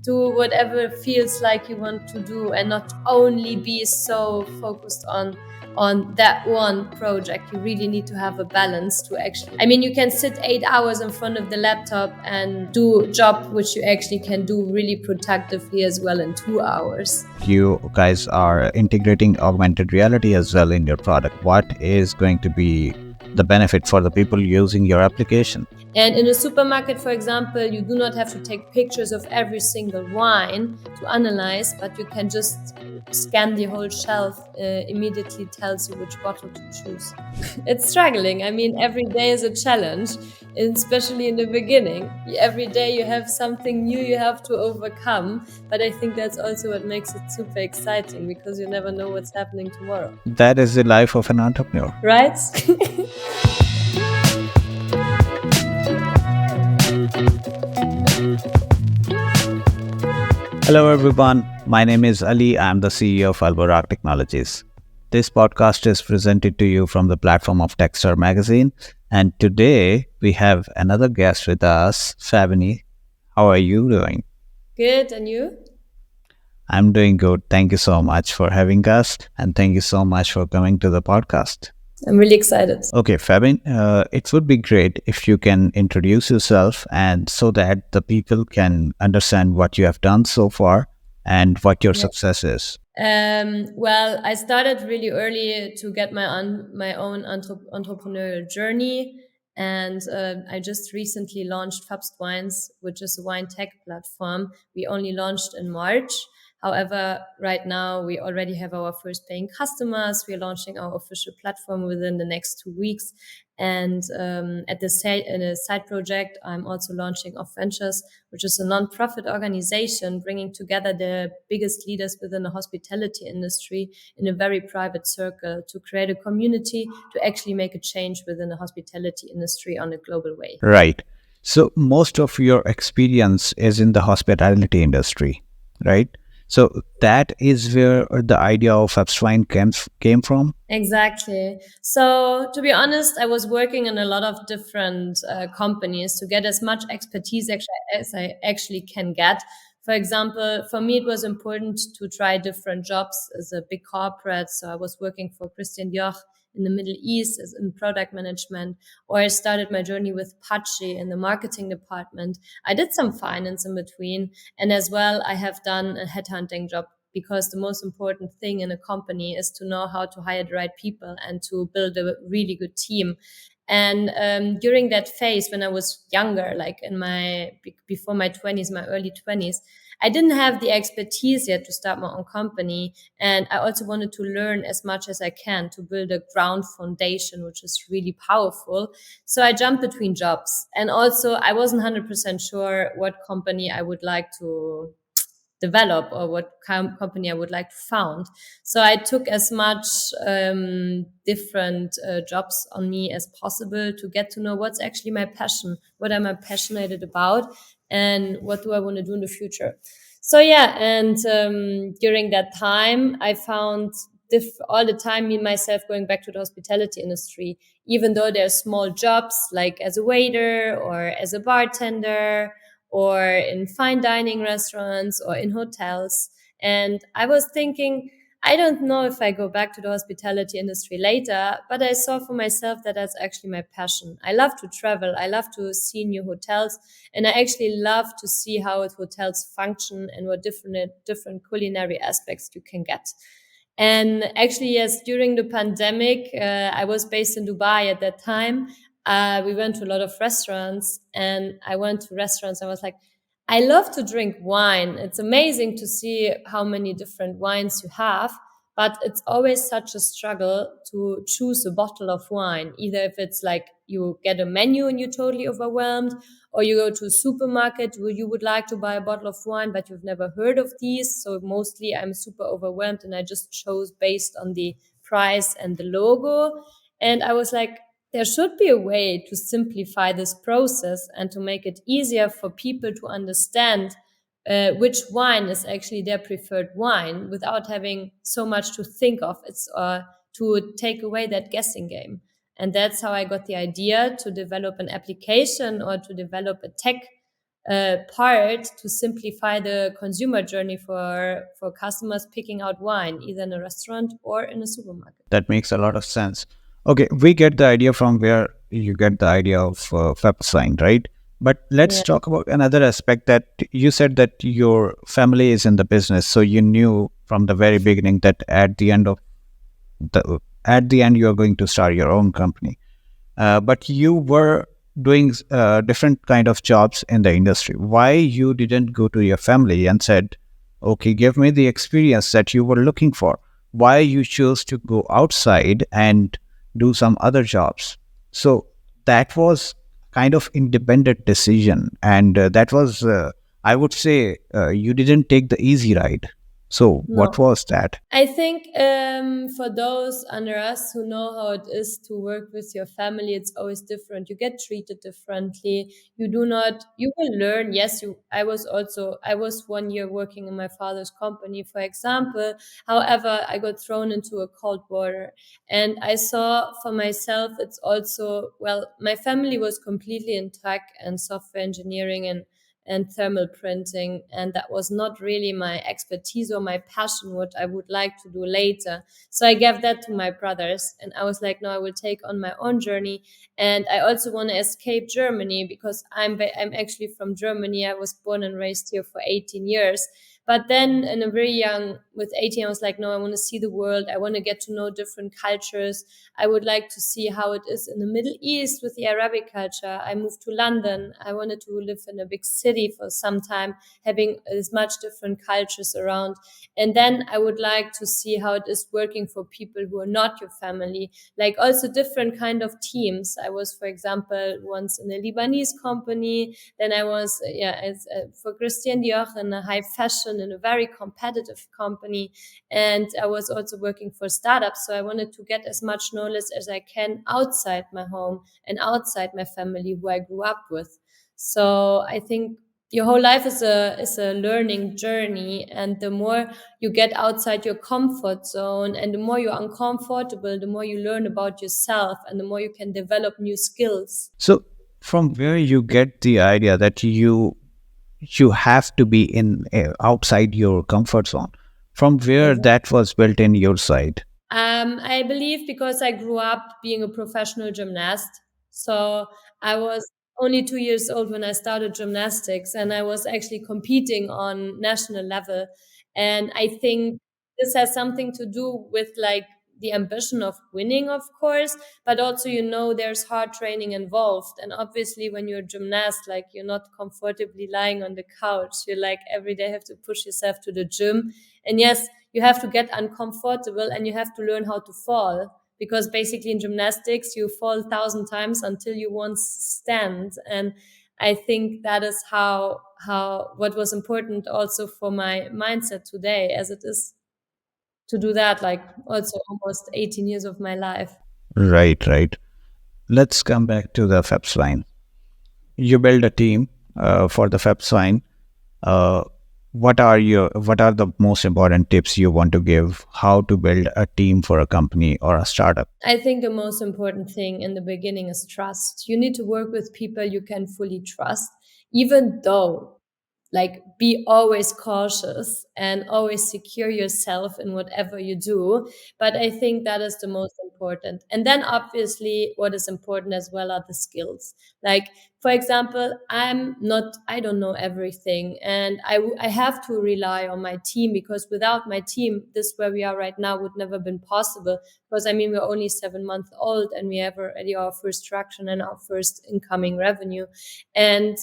do whatever feels like you want to do, and not only be so focused on that one project. You really need to have a balance to actually, I mean, you can sit 8 hours in front of the laptop and do a job which you actually can do really productively as well in 2 hours. You guys are integrating augmented reality as well in your product. What is going to be the benefit for the people using your application? And in a supermarket, for example, you do not have to take pictures of every single wine to analyze, but you can just scan the whole shelf, immediately tells you which bottle to choose. It's struggling. I mean, every day is a challenge, especially in the beginning. Every day you have something new you have to overcome. But I think that's also what makes it super exciting, because you never know what's happening tomorrow. That is the life of an entrepreneur. Right? Hello everyone, my name is Ali. I'm the CEO of Al-Burraq Technologies. This podcast is presented to you from the platform of Techstar Magazine, and today we have another guest with us, Fabienne. How are you doing? Good, and you? I'm doing good. Thank you so much for having us, and thank you so much for coming to the podcast. I'm really excited. Okay, Fabienne, it would be great if you can introduce yourself, and so that the people can understand what you have done so far and what your success is. Well, I started really early to get my own entrepreneurial journey, and I just recently launched FabstWines, which is a wine tech platform. We only launched in March. However, right now we already have our first paying customers. We're launching our official platform within the next 2 weeks. And in a side project, I'm also launching Off Ventures, which is a non-profit organization bringing together the biggest leaders within the hospitality industry in a very private circle to create a community to actually make a change within the hospitality industry on a global way. Right. So most of your experience is in the hospitality industry, right? So that is where the idea of FabstWines came from? Exactly. So to be honest, I was working in a lot of different companies to get as much expertise as I actually can get. For example, for me, it was important to try different jobs as a big corporate. So I was working for Christian Dior in the Middle East as in product management, or I started my journey with Pachi in the marketing department. I did some finance in between. And as well, I have done a headhunting job, because the most important thing in a company is to know how to hire the right people and to build a really good team. And during that phase, when I was younger, like before my 20s, my early 20s, I didn't have the expertise yet to start my own company. And I also wanted to learn as much as I can to build a ground foundation, which is really powerful. So I jumped between jobs. And also I wasn't 100% sure what company I would like to develop or what company I would like to found. So I took as much different jobs on me as possible to get to know what's actually my passion, what am I passionate about, and what do I want to do in the future. So yeah, and during that time, I found all the time me myself going back to the hospitality industry, even though there are small jobs like as a waiter or as a bartender or in fine dining restaurants or in hotels. And I was thinking, I don't know if I go back to the hospitality industry later, but I saw for myself that that's actually my passion. I love to travel. I love to see new hotels. And I actually love to see how hotels function and what different culinary aspects you can get. And actually, yes, during the pandemic, I was based in Dubai at that time. We went to a lot of restaurants, and I went to restaurants. I was like, I love to drink wine. It's amazing to see how many different wines you have, but it's always such a struggle to choose a bottle of wine. Either if it's like you get a menu and you're totally overwhelmed, or you go to a supermarket where you would like to buy a bottle of wine, but you've never heard of these. So mostly I'm super overwhelmed, and I just chose based on the price and the logo. And I was like, there should be a way to simplify this process and to make it easier for people to understand which wine is actually their preferred wine without having so much to think of. It's to take away that guessing game. And that's how I got the idea to develop an application or to develop a tech part to simplify the consumer journey for customers picking out wine, either in a restaurant or in a supermarket. That makes a lot of sense. Okay, we get the idea from where you get the idea of FabstWines, right? But let's Yeah. talk about another aspect that you said that your family is in the business, so you knew from the very beginning that at the end you are going to start your own company. But you were doing different kind of jobs in the industry. Why you didn't go to your family and said, okay, give me the experience that you were looking for? Why you chose to go outside and do some other jobs? So that was kind of independent decision, and that was, I would say, you didn't take the easy ride. So what No. was that? I think for those under us who know how it is to work with your family, it's always different. You get treated differently. You do not. You will learn. Yes, you. I was 1 year working in my father's company, for example. However, I got thrown into a cold water, and I saw for myself. It's also well. My family was completely in tech and software engineering and thermal printing. And that was not really my expertise or my passion, what I would like to do later. So I gave that to my brothers and I was like, no, I will take on my own journey. And I also want to escape Germany because I'm actually from Germany. I was born and raised here for 18 years. But then in a very young, with 18, I was like, no, I want to see the world. I want to get to know different cultures. I would like to see how it is in the Middle East with the Arabic culture. I moved to London. I wanted to live in a big city for some time, having as much different cultures around. And then I would like to see how it is working for people who are not your family, like also different kind of teams. I was, for example, once in a Lebanese company. Then I was, for Christian Dior in a high fashion in a very competitive company. And I was also working for startups. So I wanted to get as much knowledge as I can outside my home and outside my family who I grew up with. So I think your whole life is a learning journey, and the more you get outside your comfort zone and the more you're uncomfortable, the more you learn about yourself and the more you can develop new skills. So from where you get the idea that you have to be in outside your comfort zone, from where that was built in your side? I believe because I grew up being a professional gymnast. So I was only 2 years old when I started gymnastics, and I was actually competing on national level. And I think this has something to do with like the ambition of winning, of course, but also, there's hard training involved. And obviously, when you're a gymnast, like you're not comfortably lying on the couch. You're like every day have to push yourself to the gym. And yes, you have to get uncomfortable and you have to learn how to fall, because basically in gymnastics you fall 1,000 times until you once stand. And I think that is how what was important also for my mindset today, as it is to do that like also almost 18 years of my life. Right, right. Let's come back to the FabsWine. You build a team for the FabsWine. Uh, what are the most important tips you want to give? How to build a team for a company or a startup? I think the most important thing in the beginning is trust. You need to work with people you can fully trust, even though, like, be always cautious and always secure yourself in whatever you do. But I think that is the most important. And then obviously what is important as well are the skills. Like, for example, I don't know everything, and I have to rely on my team, because without my team, this where we are right now would never been possible. Because I mean, we're only 7 months old and we have already our first traction and our first incoming revenue. And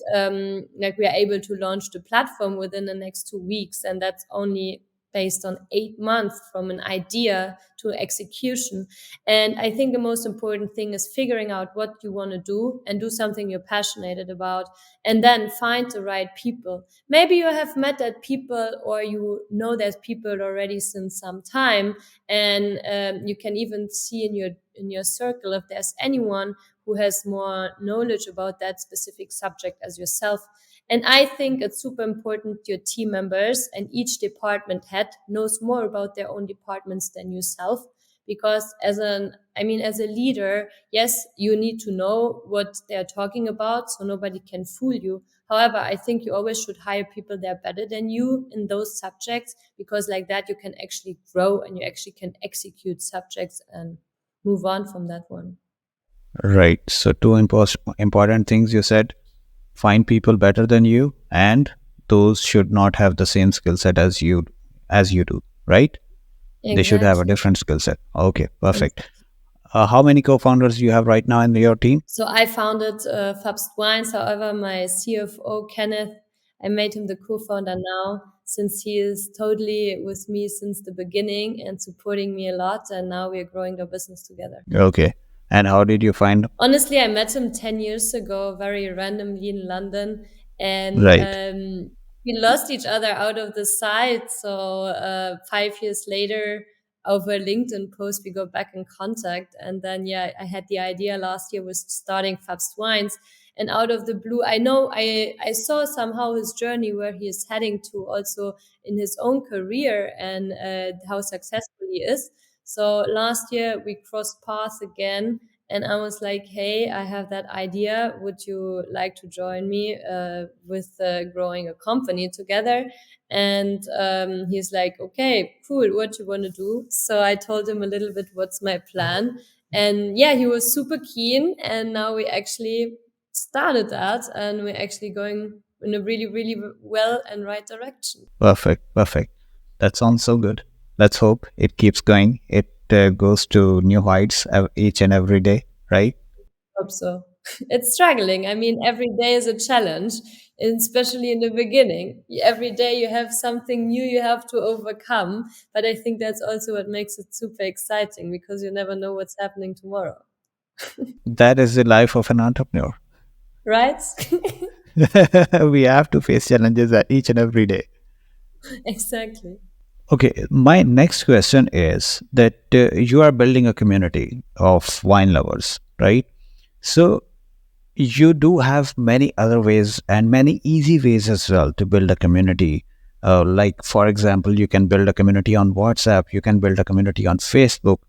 like we are able to launch the platform within the next 2 weeks. And that's only based on 8 months from an idea to execution. And I think the most important thing is figuring out what you want to do and do something you're passionate about, and then find the right people. Maybe you have met that people, or you know that people already since some time, and you can even see in your circle if there's anyone who has more knowledge about that specific subject as yourself. And I think it's super important your team members and each department head knows more about their own departments than yourself. Because as a leader, yes, you need to know what they're talking about, so nobody can fool you. However, I think you always should hire people that are better than you in those subjects, because like that you can actually grow and you actually can execute subjects and move on from that one. Right. So two important things you said: find people better than you, and those should not have the same skill set as you do. Right? They should have a Exactly. different skill set. Okay, perfect. How many co-founders you have right now in your team? So I founded FabstWines. However, my CFO, Kenneth, I made him the co-founder now, since he is totally with me since the beginning and supporting me a lot. And now we're growing the business together. Okay. And how did you find? Honestly, I met him 10 years ago, very randomly in London. And Right. we lost each other out of the sight. So 5 years later, over LinkedIn post, we got back in contact. And then, yeah, I had the idea last year was starting FabstWines. And out of the blue, I saw somehow his journey where he is heading to also in his own career, and how successful he is. So last year we crossed paths again, and I was like, hey, I have that idea. Would you like to join me with growing a company together? And he's like, okay, cool. What you want to do? So I told him a little bit what's my plan. And yeah, he was super keen. And now we actually started that, and we're actually going in a really, really well and right direction. Perfect. Perfect. That sounds so good. Let's hope it keeps going. It goes to new heights each and every day, right? Hope so. It's struggling. I mean, every day is a challenge, and especially in the beginning. Every day you have something new you have to overcome. But I think that's also what makes it super exciting, because you never know what's happening tomorrow, That is the life of an entrepreneur. right? We have to face challenges each and every day. Exactly. Okay, my next question is that you are building a community of wine lovers, right? So you do have many other ways and many easy ways as well to build a community. Like, for example, you can build a community on WhatsApp, you can build a community on Facebook,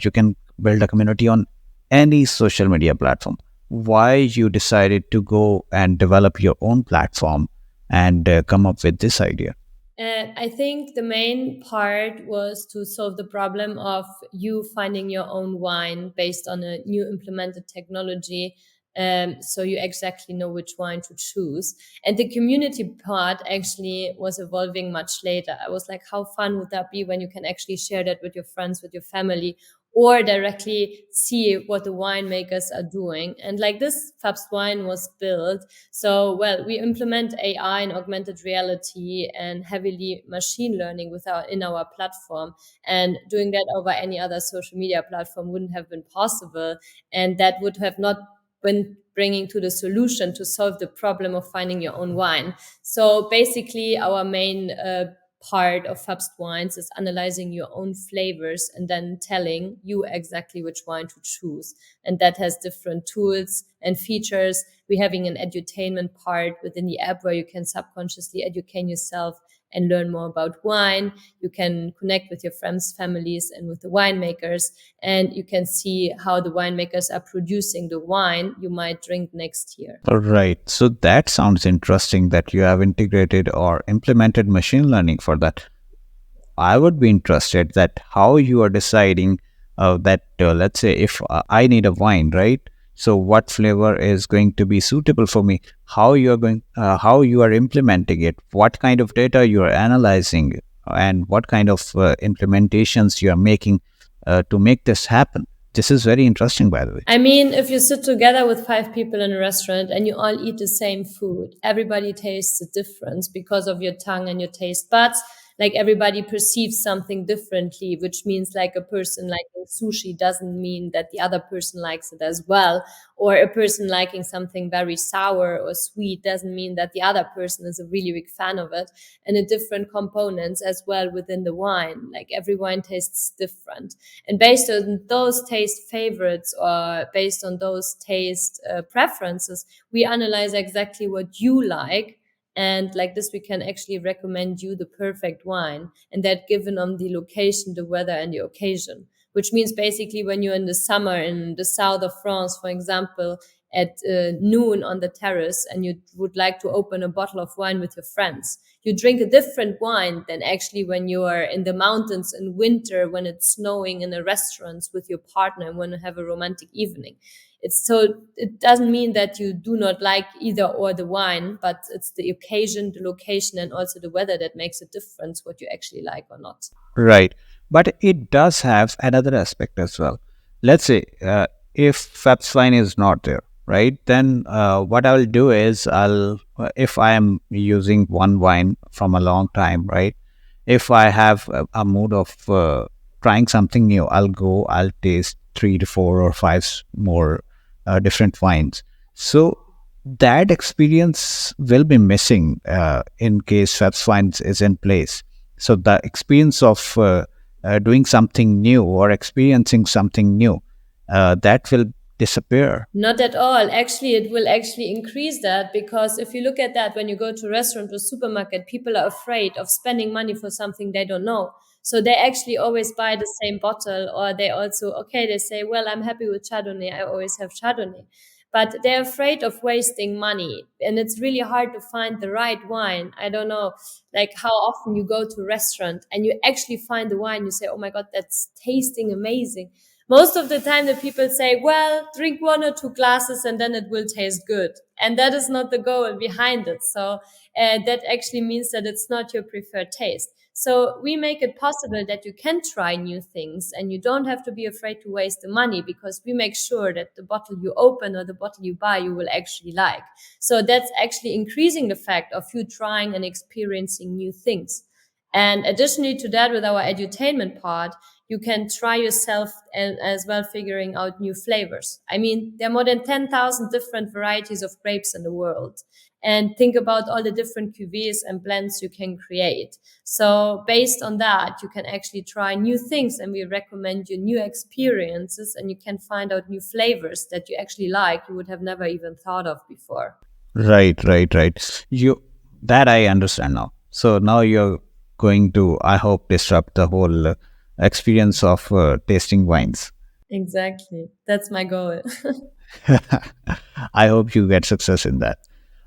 you can build a community on any social media platform. Why you decided to go and develop your own platform and come up with this idea? And I think the main part was to solve the problem of you finding your own wine based on a new implemented technology. So you exactly know which wine to choose. And the community part actually was evolving much later. I was like, how fun would that be when you can actually share that with your friends, with your family, or directly see what the winemakers are doing. And like this Fabst wine was built. So, well, we implement AI and augmented reality and heavily machine learning in our platform. And doing that over any other social media platform wouldn't have been possible. And that would have not been bringing to the solution to solve the problem of finding your own wine. So basically, our main part of FabstWines is analyzing your own flavors and then telling you exactly which wine to choose. And that has different tools and features. We're having an edutainment part within the app where you can subconsciously educate yourself and learn more about wine. You can connect with your friends, families, and with the winemakers, and you can see how the winemakers are producing the wine you might drink next year. All right. So that sounds interesting that you have integrated or implemented machine learning for that. I would be interested that how you are deciding that let's say if I need a wine, right? So what flavor is going to be suitable for me? How you are implementing it? What kind of data you are analyzing, and what kind of implementations you are making to make this happen? This is very interesting, by the way. I mean, if you sit together with five people in a restaurant and you all eat the same food, everybody tastes a difference because of your tongue and your taste buds. Like everybody perceives something differently, which means like a person liking sushi doesn't mean that the other person likes it as well. Or a person liking something very sour or sweet doesn't mean that the other person is a really big fan of it. And the different components as well within the wine, like every wine tastes different. And based on those taste favorites or based on those taste preferences, we analyze exactly what you like. And like this, we can actually recommend you the perfect wine. And that given on the location, the weather, and the occasion, which means basically when you're in the summer in the south of France, for example, at noon on the terrace and you would like to open a bottle of wine with your friends. You drink a different wine than actually when you are in the mountains in winter, when it's snowing in a restaurant with your partner and want to have a romantic evening. It's so it doesn't mean that you do not like either or the wine, but it's the occasion, the location, and also the weather that makes a difference what you actually like or not. Right. But it does have another aspect as well. Let's say if FabstWine is not there, right? Then what I'll do is if I am using one wine from a long time, right? If I have a mood of trying something new, I'll taste three to four or five more different wines. So that experience will be missing in case FabstWines is in place. So the experience of doing something new or experiencing something new, that will disappear. Not at all. Actually, it will actually increase that because if you look at that, when you go to a restaurant or supermarket, people are afraid of spending money for something they don't know. So they actually always buy the same bottle, or they also, okay, they say, well, I'm happy with Chardonnay. I always have Chardonnay. But they're afraid of wasting money. And it's really hard to find the right wine. I don't know, like how often you go to a restaurant and you actually find the wine, you say, oh my God, that's tasting amazing. Most of the time the people say, well, drink one or two glasses and then it will taste good. And that is not the goal behind it. So that actually means that it's not your preferred taste. So we make it possible that you can try new things and you don't have to be afraid to waste the money because we make sure that the bottle you open or the bottle you buy, you will actually like. So that's actually increasing the fact of you trying and experiencing new things. And additionally to that, with our edutainment part, you can try yourself and as well figuring out new flavors. I mean, there are more than 10,000 different varieties of grapes in the world. And think about all the different cuvées and blends you can create. So based on that, you can actually try new things and we recommend you new experiences and you can find out new flavors that you actually like, you would have never even thought of before. Right, right, right. You that I understand now. So now you're going to, I hope, disrupt the whole experience of tasting wines. Exactly. That's my goal. I hope you get success in that.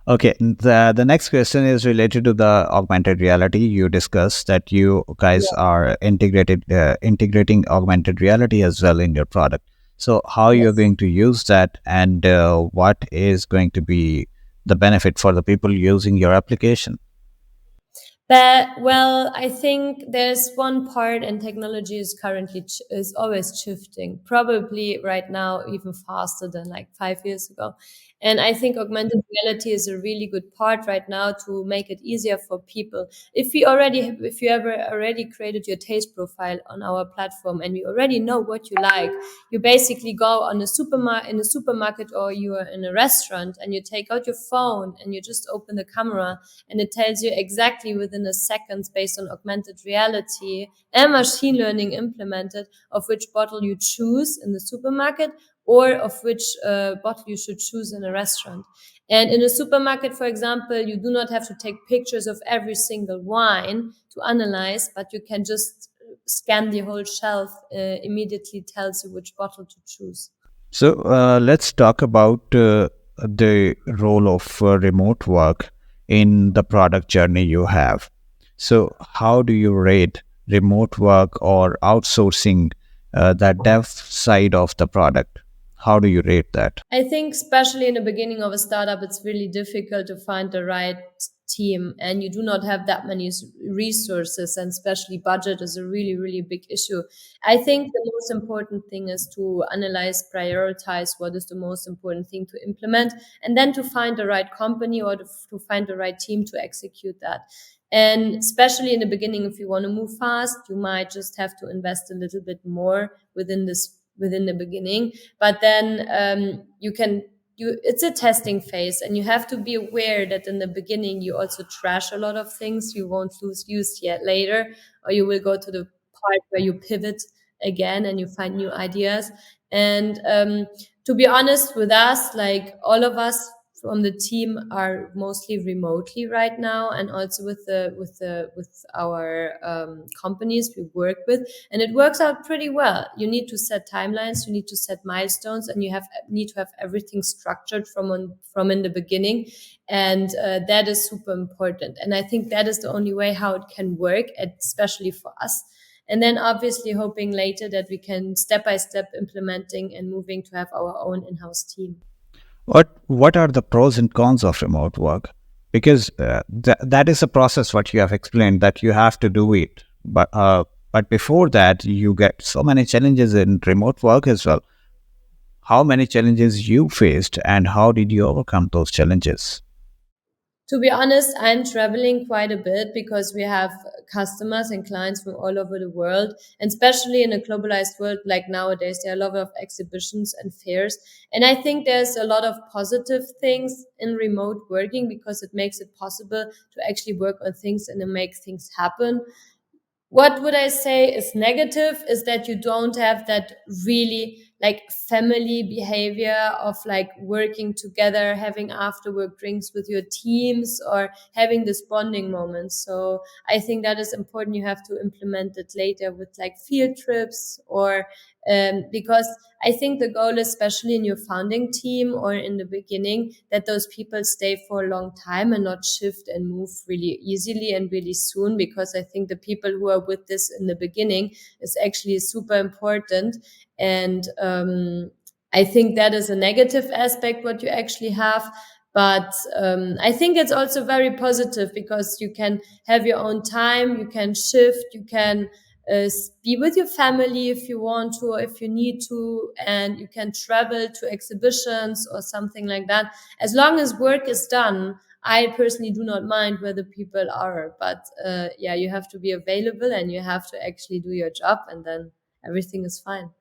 Okay, the next question is related to the augmented reality. You discussed that you guys are integrating augmented reality as well in your product. So how you're Yes. going to use that, and what is going to be the benefit for the people using your application? But well, I think there's one part, and technology is currently is always shifting. Probably right now even faster than like 5 years ago. And I think augmented reality is a really good part right now to make it easier for people. If you ever already created your taste profile on our platform, and you already know what you like, you basically go on a supermarket, or you are in a restaurant, and you take out your phone and you just open the camera and it tells you exactly within a second, based on augmented reality and machine learning implemented, of which bottle you choose in the supermarket or of which bottle you should choose in a restaurant. And in a supermarket, for example, you do not have to take pictures of every single wine to analyze, but you can just scan the whole shelf, immediately tells you which bottle to choose. So let's talk about the role of remote work in the product journey you have. So how do you rate remote work or outsourcing that dev side of the product? How do you rate that? I think, especially in the beginning of a startup, it's really difficult to find the right team, and you do not have that many resources, and especially budget is a really, really big issue. I think the most important thing is to analyze, prioritize what is the most important thing to implement, and then to find the right company or to find the right team to execute that. And especially in the beginning, if you want to move fast, you might just have to invest a little bit more within the beginning, but then you can it's a testing phase, and you have to be aware that in the beginning you also trash a lot of things you won't lose use yet later, or you will go to the part where you pivot again and you find new ideas. And to be honest with us, like all of us from the team are mostly remotely right now, and also with our companies we work with, and it works out pretty well. You need to set timelines, you need to set milestones, and you need to have everything structured from in the beginning, and that is super important. And I think that is the only way how it can work, especially for us. And then obviously hoping later that we can step by step implementing and moving to have our own in-house team. What are the pros and cons of remote work? Because that is a process what you have explained that you have to do it. But before that, you get so many challenges in remote work as well. How many challenges you faced, and how did you overcome those challenges? To be honest, I'm traveling quite a bit because we have customers and clients from all over the world. And especially in a globalized world like nowadays, there are a lot of exhibitions and fairs. And I think there's a lot of positive things in remote working because it makes it possible to actually work on things and to make things happen. What would I say is negative is that you don't have that really like family behavior of like working together, having after work drinks with your teams, or having this bonding moment. So I think that is important. You have to implement it later with like field trips, or because I think the goal, especially in your founding team or in the beginning, that those people stay for a long time and not shift and move really easily and really soon. Because I think the people who are with this in the beginning is actually super important. And I think that is a negative aspect what you actually have. But I think it's also very positive because you can have your own time, you can shift, you can be with your family if you want to, or if you need to, and you can travel to exhibitions or something like that. As long as work is done, I personally do not mind where the people are. But yeah, you have to be available and you have to actually do your job, and then everything is fine.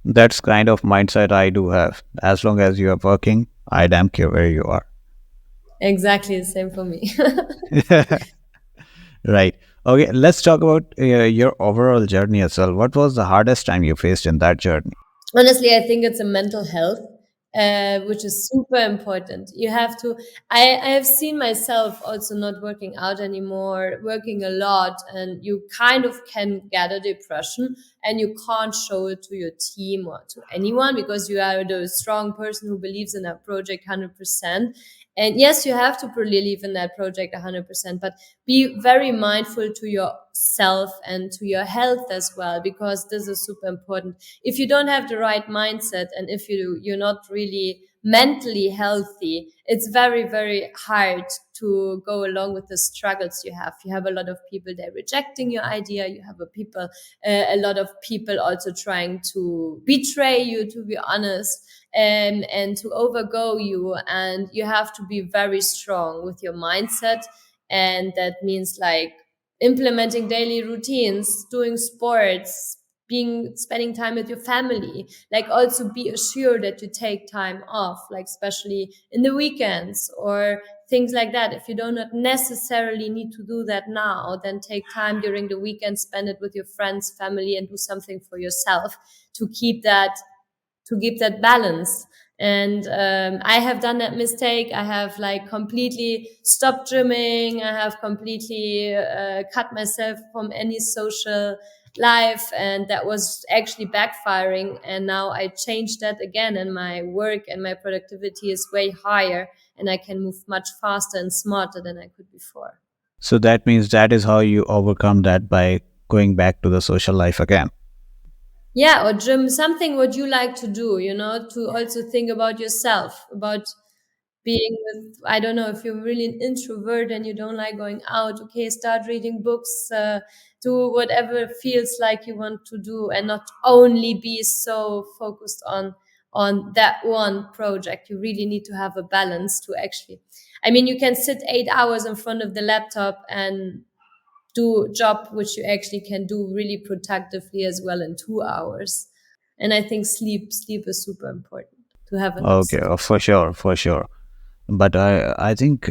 That's kind of mindset I do have. As long as you are working, I damn care where you are. Exactly the same for me. Right. Okay, let's talk about your overall journey as well. What was the hardest time you faced in that journey? Honestly, I think it's a mental health, which is super important. You have to, I have seen myself also not working out anymore, working a lot, and you kind of can get a depression and you can't show it to your team or to anyone because you are the strong person who believes in that project 100%. And yes, you have to believe in that project 100%, but be very mindful to yourself and to your health as well, because this is super important. If you don't have the right mindset and if you're not really mentally healthy, it's very, very hard to go along with the struggles you have. You have a lot of people they're rejecting your idea. You have a lot of people also trying to betray you, to be honest, and to overgo you. And you have to be very strong with your mindset. And that means like implementing daily routines, doing sports, spending time with your family. Like also be assured that you take time off, like especially in the weekends or things like that. If you do not necessarily need to do that now, then take time during the weekend, spend it with your friends, family, and do something for yourself to keep that balance. And I have done that mistake. I have like completely stopped gymming. I have completely cut myself from any social life, and that was actually backfiring. And now I changed that again, and my work and my productivity is way higher, and I can move much faster and smarter than I could before. So that means that is how you overcome that by going back to the social life again. Yeah, or gym, something what you like to do, to also think about yourself, about being with, I don't know, if you're really an introvert and you don't like going out, okay, start reading books, do whatever feels like you want to do, and not only be so focused on that one project. You really need to have a balance to actually, I mean, you can sit 8 hours in front of the laptop and do job which you actually can do really productively as well in 2 hours. And I think sleep is super important to have enough. Okay, for sure, for sure. But I think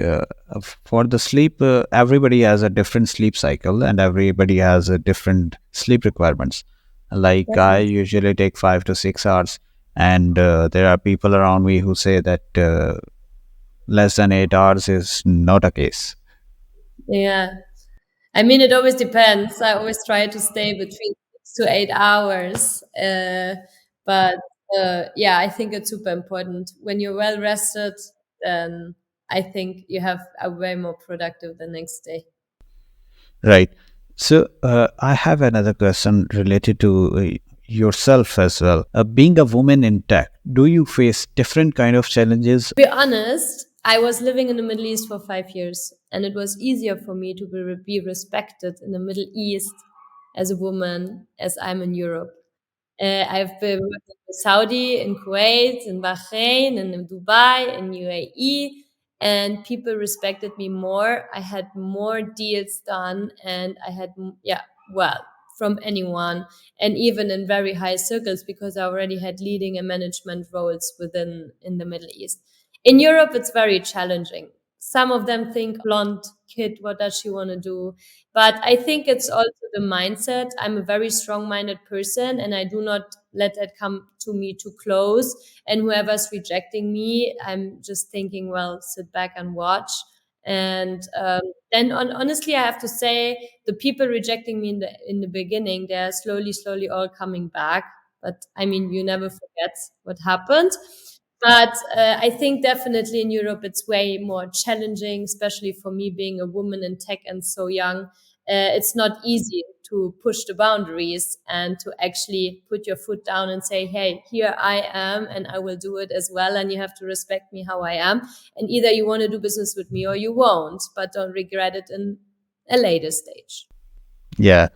for the sleep, everybody has a different sleep cycle and everybody has a different sleep requirements. Like I Definitely. usually take 5 to 6 hours, and there are people around me who say that less than 8 hours is not a case. Yeah. I mean, it always depends. I always try to stay between 6 to 8 hours. But yeah, I think it's super important. When you're well rested, then I think you have a way more productive the next day. Right. So I have another question related to yourself as well. Being a woman in tech, do you face different kind of challenges? To be honest, I was living in the Middle East for 5 years, and it was easier for me to be respected in the Middle East as a woman as I'm in Europe. I've been working in Saudi, in Kuwait, in Bahrain, and in Dubai, in UAE, and people respected me more. I had more deals done, and I had, yeah, well, from anyone, and even in very high circles because I already had leading and management roles within in the Middle East. In Europe, it's very challenging. Some of them think blonde kid, what does she want to do? But I think it's also the mindset. I'm a very strong minded person and I do not let that come to me too close. And whoever's rejecting me, I'm just thinking, well, sit back and watch. And then honestly, I have to say the people rejecting me in the beginning, they're slowly all coming back. But I mean, you never forget what happened. But I think definitely in Europe it's way more challenging, especially for me being a woman in tech and so young. It's not easy to push the boundaries and to actually put your foot down and say, hey, here I am and I will do it as well. And you have to respect me how I am. And either you want to do business with me or you won't, but don't regret it in a later stage. Yeah,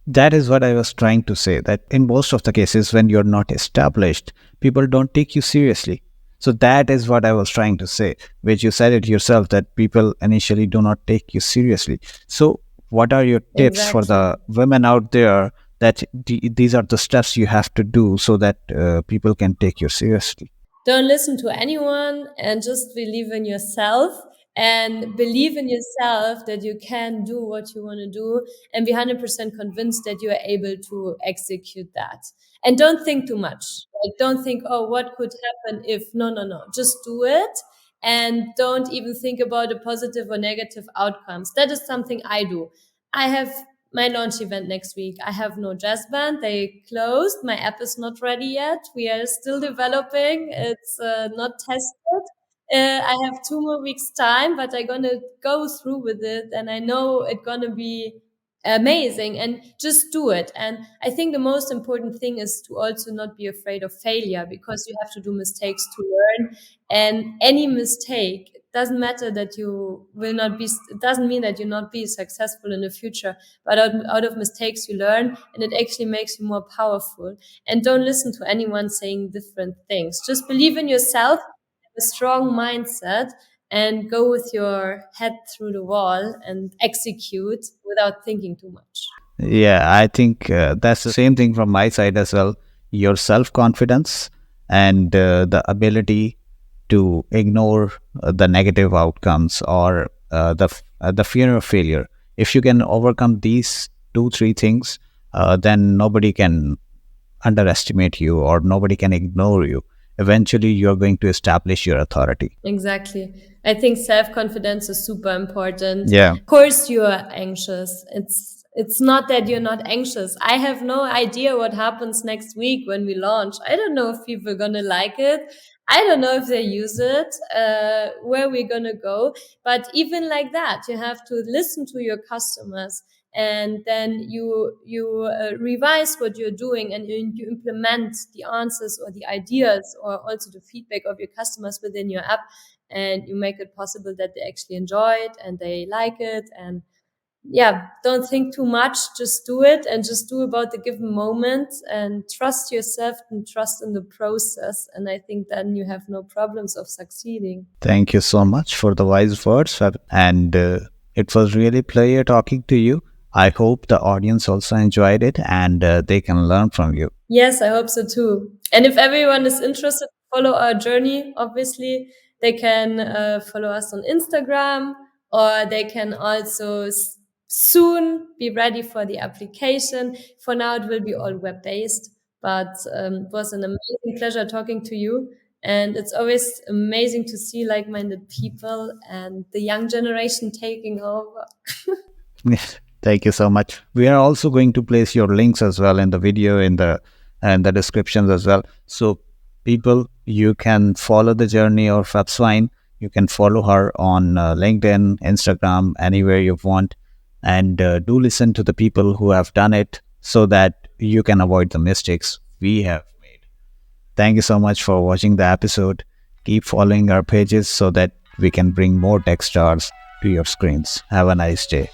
that is what I was trying to say. That in most of the cases, when you're not established, people don't take you seriously. So that is what I was trying to say, which you said it yourself that people initially do not take you seriously. So, what are your tips for Exactly. the women out there that these are the steps you have to do so that people can take you seriously? Don't listen to anyone and just believe in yourself and believe in yourself that you can do what you want to do and be 100% convinced that you are able to execute that. And don't think too much. Like, don't think, oh, what could happen if, no. Just do it. And don't even think about the positive or negative outcomes. That is something I do. I have my launch event next week. I have no jazz band. They closed. My app is not ready yet. We are still developing. It's not tested. I have 2 more weeks time, but I'm gonna go through with it, and I know it's gonna be amazing. And just do it. And I think the most important thing is to also not be afraid of failure because you have to do mistakes to learn. And any mistake doesn't matter that you will not be. It doesn't mean that you'll not be successful in the future, but out of mistakes you learn and it actually makes you more powerful. And don't listen to anyone saying different things. Just believe in yourself, have a strong mindset, and go with your head through the wall and execute without thinking too much. Yeah, I think that's the same thing from my side as well. Your self confidence and the ability to ignore the negative outcomes or the fear of failure. If you can overcome these two, three things, then nobody can underestimate you or nobody can ignore you. Eventually, you're going to establish your authority. Exactly. I think self-confidence is super important. Yeah. Of course you are anxious. It's not that you're not anxious. I have no idea what happens next week when we launch. I don't know if people are gonna like it. I don't know if they use it, where we're gonna go. But even like that, you have to listen to your customers and then you revise what you're doing and you implement the answers or the ideas or also the feedback of your customers within your app and you make it possible that they actually enjoy it and they like it. And yeah, don't think too much, just do it and just do about the given moment and trust yourself and trust in the process, and I think then you have no problems of succeeding. Thank you so much for the wise words, Fab. And it was really pleasure talking to you. I hope the audience also enjoyed it and they can learn from you. Yes, I hope so too. And if everyone is interested to follow our journey, obviously, they can follow us on Instagram or they can also soon be ready for the application. For now, it will be all web based, but it was an amazing pleasure talking to you. And it's always amazing to see like-minded people and the young generation taking over. Yes, thank you so much. We are also going to place your links as well in the video, in the and the descriptions as well. So people, you can follow the journey of FabstWines. You can follow her on LinkedIn, Instagram, anywhere you want, and do listen to the people who have done it so that you can avoid the mistakes we have made. Thank you so much for watching the episode. Keep following our pages so that we can bring more tech stars to your screens. Have a nice day.